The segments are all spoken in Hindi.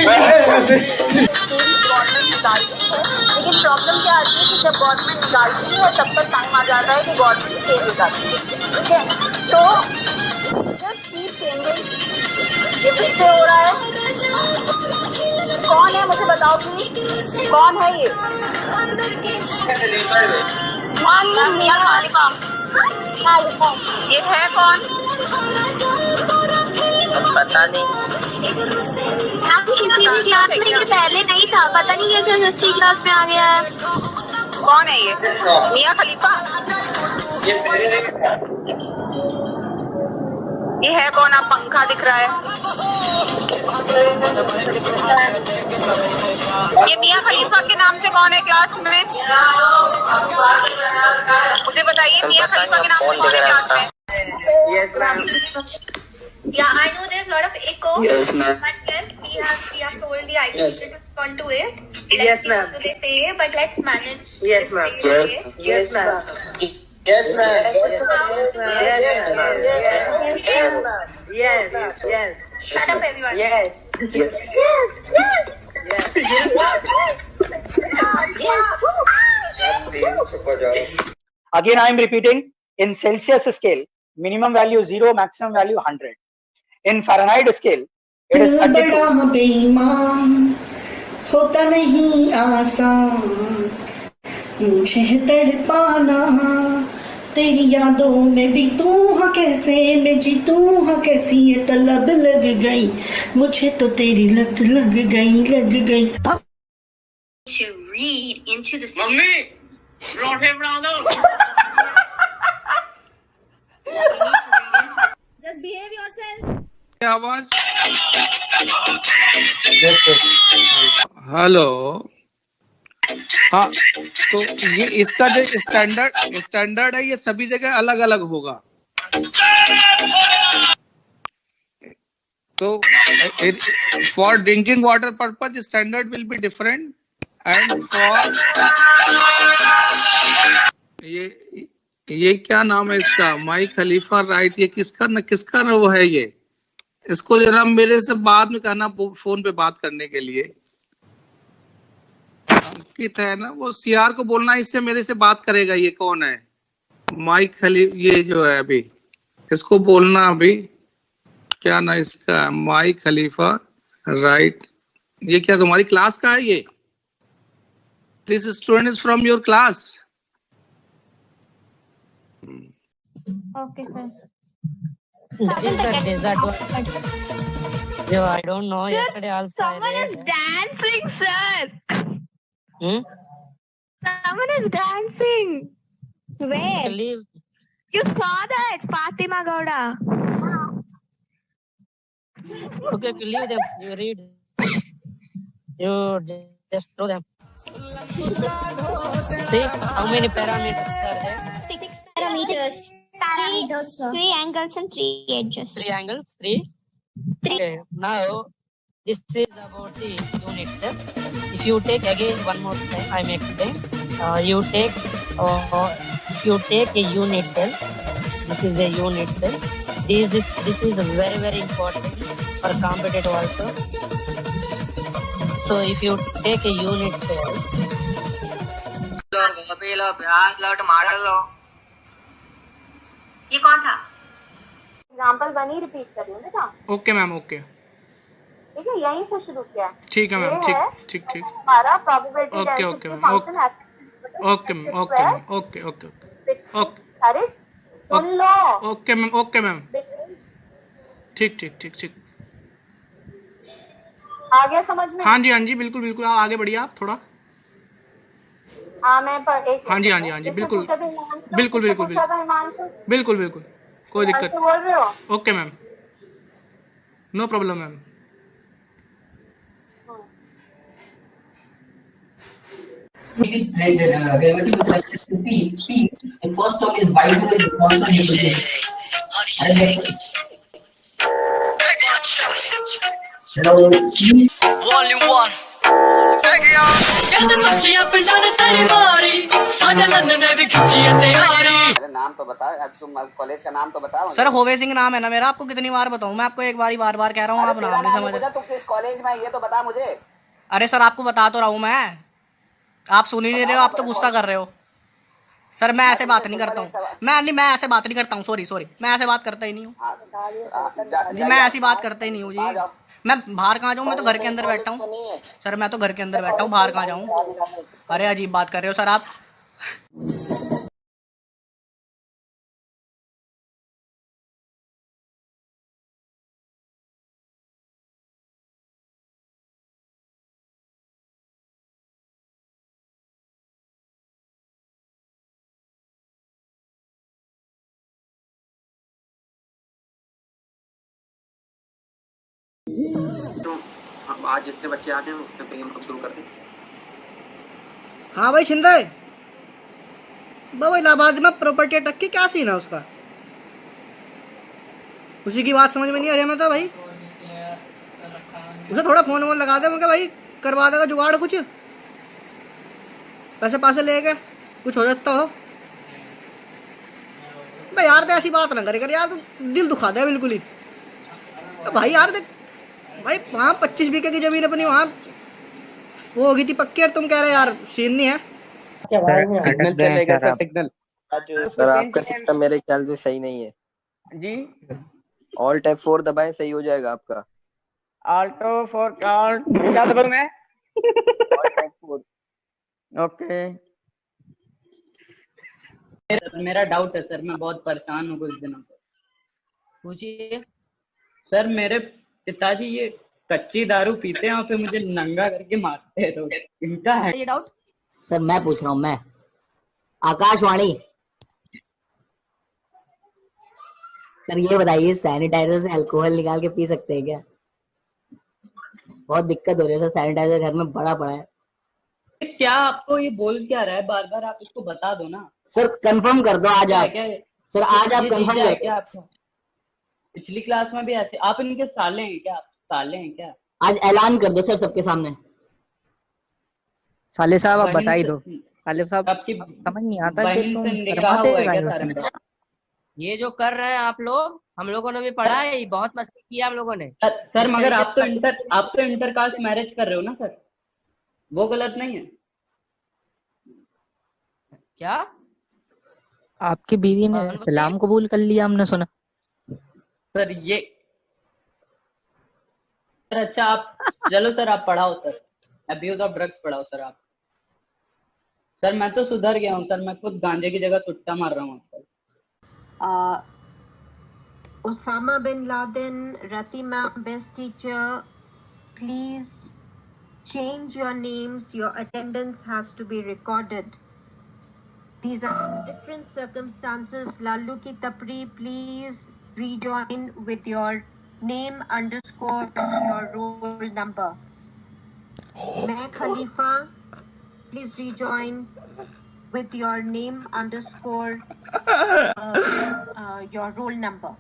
गवर्नमेंट निकालती है, लेकिन प्रॉब्लम क्या आती है कि जब गवर्नमेंट निकालती है तब तक टाइम आ जाता है कि गवर्नमेंट चेंज हो जाती है। ठीक है, तो जस्ट कीप चेंजिंग। ये किससे हो रहा है? कौन है मुझे बताओ प्लीज, कौन है ये? ये है कौन? पता नहीं, किसी भी क्लास में ये पहले नहीं था, पता नहीं कैसे 6वीं क्लास में आ गया है। कौन है ये? मियां खलीफा? ये है कौन? आप पंखा दिख रहा है, ये मियां खलीफा के नाम से कौन है क्लास में? मुझे बताइए, मियां खलीफा के नाम से कौन है क्लास में? Yes, ma'am. Yeah, I know there's a lot of echo. Yes, ma'am. But yes, we have told the IT Yes. to respond to it. Yes, See ma'am. what they say, but let's manage. Yes, this ma'am. way, Yes. okay? Yes, ma'am. Yes, ma'am. Yes, yes. Shut up, everyone. Yes. Yes. Again, I am repeating, in Celsius scale, minimum value 0, maximum value 100. In Fahrenheit scale, it is 32. बड़ा बेईमान होता नहीं आसान मुझे तड़पाना तेरी यादों में बीतूं हाँ कैसे मैं जीतूं हाँ कैसी ये तलब लग गई मुझे तो तेरी लत लग गई To read into the situation. Mummy पराठे बना दो। Just behave yourself. आवाज हेलो। हाँ, तो ये इसका जो स्टैंडर्ड है ये सभी जगह अलग अलग होगा। तो for drinking water purpose standard will be different and for ये क्या नाम है इसका? माई खलीफा राइट। ये किसका न वो है ये? इसको जरा मेरे से बाद में कहना फोन पे बात करने के लिए। अंकित है ना, वो सीआर को बोलना इससे मेरे से बात करेगा। ये कौन है? माई खलीफा, ये जो है अभी इसको बोलना। अभी क्या ना इसका? माई खलीफा राइट। ये क्या तुम्हारी क्लास का है? ये this student is from your class. Okay, sir. That is the disadvantage. Yo, I don't know. Yesterday also. Someone is dancing, sir. Someone is dancing. Where? Leave. You saw that, Fatima Gowda. Okay, leave them. You read. You just throw them. See how many parameters are there? 6 parameters. Three angles and 3 edges. 3 angles. 3. Okay. Now this is about the unit cell. If you take again one more time, I'm explaining. You take a unit cell. This is a unit cell. This is very very important for competitive also. So if you take a unit cell. ये कौन था? एग्जाम्पल 1 ही रिपीट कर रही हूँ बेटा। ओके मैम, ओके ठीक है, यहीं से शुरू किया है। ठीक है मैम। ये ठीक है ठीक ठीक। हमारा probability okay, density okay ma'am, function है। Okay ma'am, okay ma'am, okay okay okay अरे सुन लो। Okay ma'am, okay ma'am. ठीक ठीक ठीक ठीक। आ गया समझ में? हाँ जी, हाँ जी, बिल्कुल बिल्कुल। आगे बढ़िए आप थोड़ा। हाँ मैं पर एक हाँ जी, हाँ जी, हाँ जी, बिल्कुल बिल्कुल बिल्कुल बिल्कुल बिल्कुल, कोई दिक्कत। बोल रहे हो? Okay ma'am, no problem ma'am. relative with respect to P, the first term is y2 is also equal to. Now, please. Volume 1. अरे नाम तो बता, अब तुम कॉलेज का नाम तो बताओ। सर होवे सिंह नाम है ना मेरा, आपको कितनी बार बताऊं मैं, आपको एक बार बार कह रहा हूँ, आप नाम नहीं समझ रहे। तू किस कॉलेज में है ये तो बता मुझे। अरे सर आपको बता तो रहा हूँ मैं, आप सुन ही नहीं रहे हो, आप तो गुस्सा कर रहे हो। सर मैं ऐसे बात नहीं करता हूँ, मैं ऐसे बात नहीं करता हूँ, सॉरी मैं ऐसे बात करता ही नहीं हूँ जी, मैं ऐसी बात करता ही नहीं हूँ जी। मैं बाहर कहाँ जाऊँ, मैं तो घर के अंदर बैठा हूँ सर, मैं तो घर के अंदर बैठा हूँ, बाहर कहाँ जाऊँ। अरे अजीब बात कर रहे हो सर आप। आज जितने बच्चे आ गए उतने पे हम शुरू कर दें। हाँ भाई शिंदे, बाबा इलाहाबाद में प्रॉपर्टी अटक की क्या सीन है उसका, उसी की बात समझ में नहीं आ रही मैं तो भाई। उसे थोड़ा फोन वोन लगा दे, मैं भाई करवा देगा जुगाड़, कुछ पैसे पासे लेके कुछ हो जाता हो भाई। यार तो ऐसी बात ना करे कर यार, तो दिल दुखा दे बिल्कुल ही। तो भाई यार देख भाई, वहाँ 25 बीघे की जमीन अपनी वहाँ वो होगी थी पक्की, और तुम कह रहे यार सीन नहीं है। सिग्नल चलेगा सर, सिग्नल। सर आपका सिस्टम मेरे ख्याल से सही नहीं है जी। ऑल्ट F4 दबाएं, सही हो जाएगा आपका। ऑल्टो फॉर क्या दबाऊं मैं? Alt F4। ओके। मेरा डाउट है सर, मैं बहुत परेशान हूँ कुछ दिनों से। पूछिए सर मेरे पिताजी ये कच्ची दारू पीते हैं और फिर मुझे नंगा करके मारते हैं, तो इनका है ये डाउट। सर मैं पूछ रहा हूँ, मैं आकाशवाणी, सर ये बताइए सैनिटाइजर से अल्कोहल निकाल के पी सकते हैं क्या? बहुत दिक्कत हो रही है सर, सैनिटाइजर घर में बड़ा पड़ा है। क्या आपको ये बोल क्या रहा है बार बार, आप इसको बता दो ना सर कंफर्म कर दो आज आप, सर आज आप कंफर्म कर दो। क्या आपका पिछली क्लास में भी ऐसे आप इनके साले हैं क्या? आप साले हैं क्या? आज ऐलान कर दो सर सबके सामने। साले साहब आप बता ही दो। साले साहब आपकी समझ नहीं आता कि तुम ये जो कर रहे हैं आप लोग, हम लोगों ने भी पढ़ा है, बहुत मस्ती किया हम लोगों ने। सर मगर आप तो इंटर कास्ट मैरिज कर रहे हो ना सर, वो गलत नहीं है क्या? आपकी बीवी ने इस्लाम कबूल कर लिया, हमने सुना सर ये। सर अच्छा आप चलो सर, आप पढ़ाओ सर, अब्यूज ऑफ ड्रग्स पढ़ाओ सर आप। सर मैं तो सुधर गया हूँ सर, मैं खुद गांजे की जगह सुट्टा मार रहा हूँ sir. Osama bin Laden, Ratima, best teacher, please change your names. Your attendance has to be recorded. These are different circumstances. Lallu ki Tapri, please rejoin with your name underscore your roll number. Main Khalifa, please rejoin with your name underscore your roll number.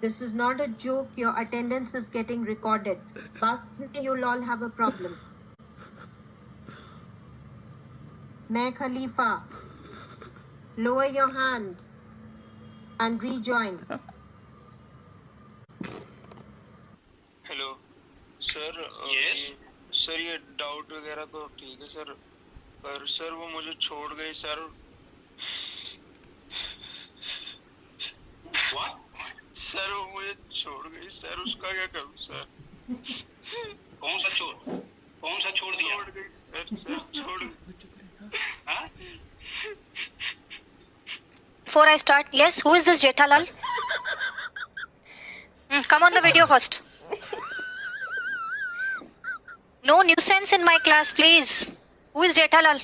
This is not a joke. Your attendance is getting recorded. But you'll all have a problem. Main Khalifa, lower your hand and rejoin. Hello sir. Yes sir, ये डाउट वगैरह तो ठीक है सर, पर सर वो मुझे छोड़ गई सर। What? सर वो मुझे छोड़ गई सर, उसका क्या करूं सर? कौन सा छोड़ दिया? छोड़ गई सर छोड़ गई। हाँ? Before I start, yes, who is this Jethalal? Come on the video first. No nuisance in my class, please. Who is Jethalal?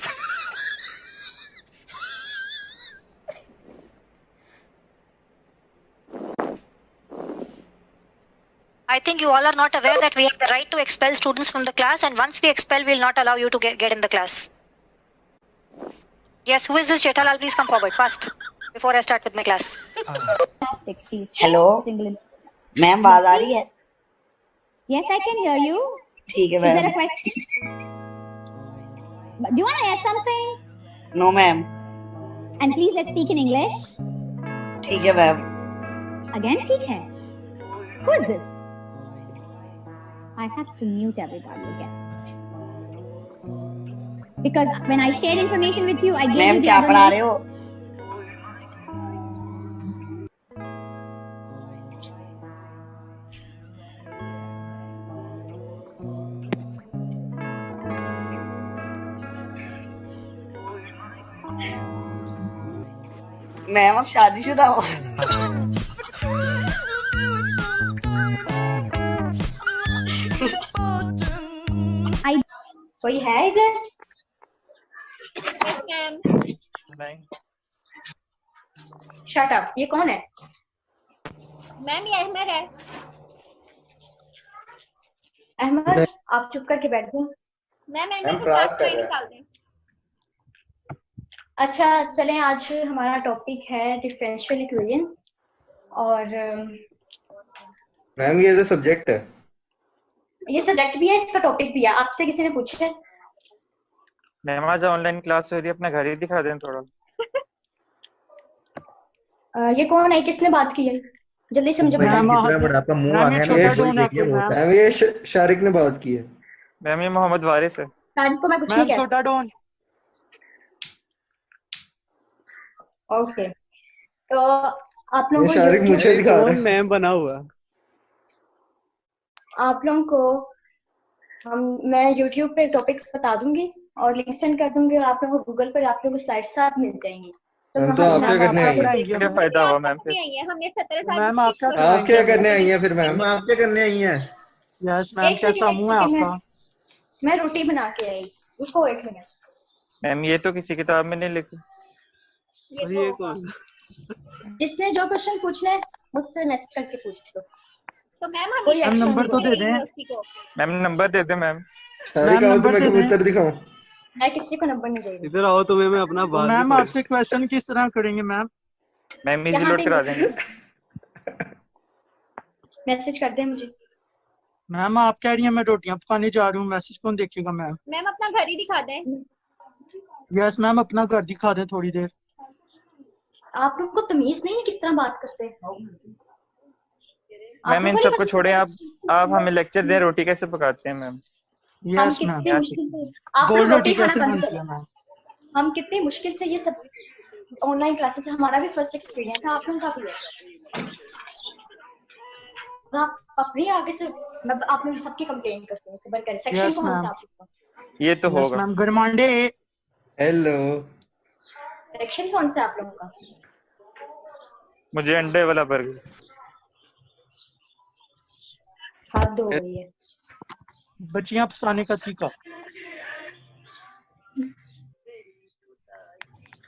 I think you all are not aware that we have the right to expel students from the class, and once we expel, we will not allow you to get in the class. Yes, who is this Jethalal? Please come forward fast before I start with my class. Hello ma'am, आवाज आ रही है? Yes, I can hear you. ठीक है Is there a ma'am. question? Do you want to ask something? No ma'am. And please let's speak in English. ठीक है मैम। Again, ठीक है. Who is this? I have to mute everybody again. Because when I share information with you, I gave you ma'am the क्या other पढ़ा name. रहे हो? मैम आप शादीशुदा हो? कोई है इधर? नहीं। Shut up. ये कौन है? मैम ये अहमद है। अहमद, आप चुप करके बैठ गए। मैम फ्राज कर रहा है। अच्छा चलें, आज हमारा टॉपिक है डिफरेंशियल इक्वेशन और मैम ये तो सब्जेक्ट है। ये सब्जेक्ट भी है, इसका टॉपिक भी है। आपसे किसी ने पूछा है? मैम आज ऑनलाइन क्लास हो रही है, अपना घर ही दिखा दें थोड़ा। ये कौन है? किसने बात की है? जल्दी से मुझे कितना बताएं। बड़ा आपका मुंह आ गया ना। मैम ये शारिक ने बात की है। मैम ये मोहम्मद वारिस है। शारिक को मैं कुछ नहीं कह छोटा डॉन। ओके, तो आप लोगों को शारिक मुझे दिखा रहा है। मैम बना हुआ। आप लोगों को मैं YouTube पे टॉपिक्स बता दूंगी और लिंक सेंड कर दूंगी और आप लोगों को गूगल पर आप लोगों को स्लाइड्स साथ मिल जाएंगी। मैम तो आप क्या करने आई हैं? क्या फायदा हुआ मैम फिर? हमने 17 साल मैम आप क्या करने आई हैं फिर? मैम आप क्या करने आई हैं? यस मैम कैसा मुंह है आपका? मैं रोटी बना के आई। रुको एक मिनट। मैम ये तो किसी किताब में नहीं लिखी। ये कौन? जिसने जो क्वेश्चन पूछना है मुझसे मैसेज करके पूछ लो। तो मैम हम नंबर तो दे दें। मैम नंबर दे दे मैम। शारिक आओ तो मैं कबूतर दिखाऊं। मैं किसी को नंबर नहीं दे रही। इधर आओ तो मैं अपना बात। मैम आपसे क्वेश्चन किस तरह करेंगे मैम? मैम इजी लोड करा देंगे। मैसेज कर दे मुझे। मैम आप कह रही हैं मैं रोटियां पकाने जा रही हूँ, मैसेज कौन देखेगा मैम? मैम अपना घर ही दिखा दें। यस मैम अपना घर दिखा दें थोड़ी देर। आप लोगों को तमीज नहीं है किस तरह बात करते हैं? मैम इन सबको छोड़े, आप हमें लेक्चर दें रोटी कैसे पकाते हैं मैम। Yes ma'am. आप गोल रोटी रोटी खाना कैसे बंद बनती करें। है मैम? हम कितनी मुश्किल से ये सब ऑनलाइन क्लासेस, हमारा भी फर्स्ट एक्सपीरियंस था, आप लोगों का भी है। आप अपनी आगे से आप लोग सबकी कंप्लेंट करते हैं। सबर करें। सेक्शन Yes, कौन सा ma'am. आप लोगों का? ये तो यस होगा। Ma'am good morning. Hello. Section कौन सा आप लोगों का? मुझे अंडे वाला बर्गर। हाथ धो रही है। बच्चियां फंसाने का तरीका।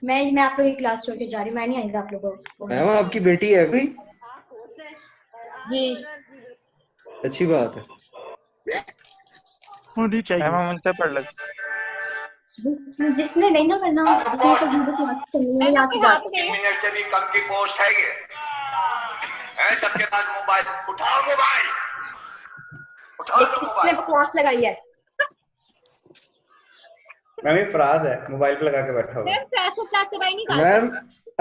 मैं आप लोगों की क्लास छोड़ के जा रही हूँ। मैं नहीं आएगा आप लोगों को। मैम आपकी बेटी है कोई? जी अच्छी बात है। होनी चाहिए। मैम हम उनसे पढ़ लेते। जिसने नहीं ना करना, जिसने तो वीडियो क्लास करनी है यहाँ से जाके। मिनट से भी कम की पोस्ट है ये। सबके पास मोबाइल, उठाओ मोबाइल। किसने बकवास लगाई है? मैम ये फ्राज है, मोबाइल पे लगा के बैठा हुआ। मैम मैम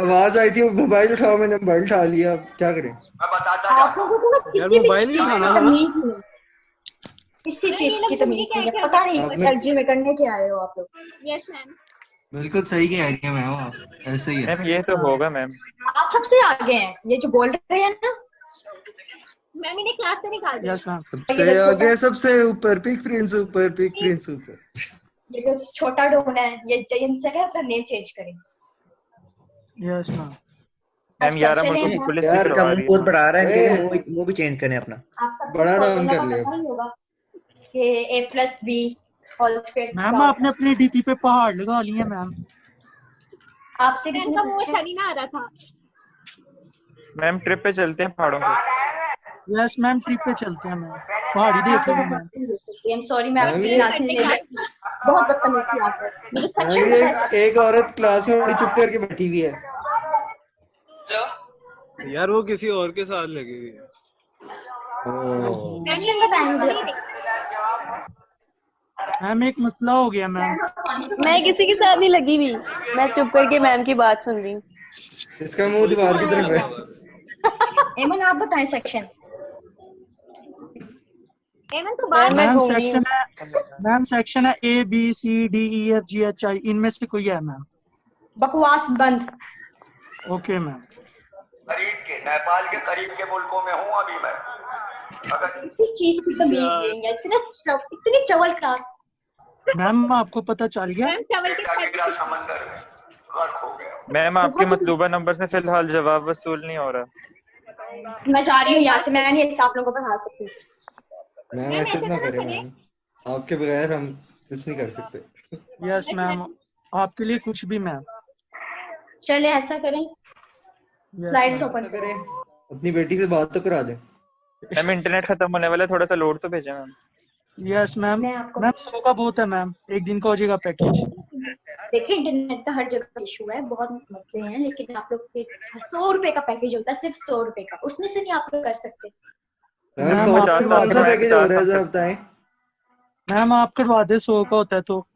आवाज आई थी, मोबाइल उठाओ, मैंने मोबाइल उठा लिया, अब क्या करें? मैं बताता आप लोगों को ना किसी भी चीज की तमीज नहीं, किसी चीज की तमीज नहीं है। पता नहीं एलजी में करने के आए हो आप लोग। Yes ma'am. बिल्कुल सही कह रही है मैम, आप ऐसे ही है। मैम ये तो होगा मैम। आप सबसे आगे हैं, ये जो बोल रहे हैं ना। मैम इन्हें क्लास से निकाल दो। Yes ma'am. सबसे आगे, सबसे ऊपर, पिक प्रिंस ऊपर, पिक प्रिंस ऊपर। ये जो छोटा डोन है, ये इनसे कहे अपना नेम चेंज करें। Yes ma'am. मैम 11 मुल्कों की पुलिस यार करवा रही है। बहुत बढ़ा रहा है, मुंह भी चेंज करें अपना। आप सबको बड़ा डाउन फॉर्मूला कर लिया। पता ही होगा कि a+b होल स्क्वायर। मैम आपने अपने डीपी पे पहाड़ लगा लिए मैम। आपसे किसी ने वो पूछा? शनि ना आ रहा था। मैम ट्रिप पे चलते हैं पहाड़ों पे। यस मैम ट्रिप पे चलते हैं मैम, पहाड़ी देख लेंगे मैम। आई एम सॉरी, मैं आपकी क्लास में नहीं गई। बहुत बदतमीज थी आप। मुझे सेक्शन मैम एक औरत क्लास में बड़ी चुप करके बैठी हुई है। यार वो किसी और के साथ लगी हुई है। सेक्शन बताएं मुझे। मैम एक मसला हो गया मैम। मैं किसी के साथ नहीं लगी हुई, मैं चुप करके मैम की बात सुन रही हूँ। इसका मुंह दीवार की तरफ है। एमन आप बताएं सेक्शन। एमन तो मैम सेक्शन है, मैम सेक्शन है ABCDEFGHI, इनमें से कोई है मैम? बकवास बंद। Okay ma'am. करीब के नेपाल के करीब के मुल्कों में हूँ अभी मैं। अगर किसी चीज की तमीज नहीं है, इतनी चवल क्लास। मैम आपको पता चल गया? समंदर में गर्क हो गया। मैम आपके मतलूबा नंबर से फिलहाल जवाब वसूल नहीं हो रहा। मैं जा रही हूँ यहाँ से, मैं नहीं ऐसे आप लोगों को पढ़ा सकती। मैम ऐसे ना करें मैम, आपके बगैर हम कुछ नहीं कर सकते। यस मैम, आपके लिए कुछ भी मैम। चले ऐसा करें, स्लाइड्स ओपन करें, अपनी बेटी से बात तो करा दें। मैम इंटरनेट खत्म होने वाला है, थोड़ा सा लोड तो भेजें मैम। यस मैम, मैम 100 का बहुत है मैम, एक दिन का हो जाएगा पैकेज। देखिए इंटरनेट का हर जगह इशू है, बहुत मसले हैं, लेकिन आप लोग 100 रुपए का पैकेज होता है, सिर्फ 100 रुपए का, उसमें से नहीं आप लोग कर सकते। मैम 100 का कौन सा पैकेज हो रहा है जरा बताएं। मैम आप करवा दे, 100 का होता है तो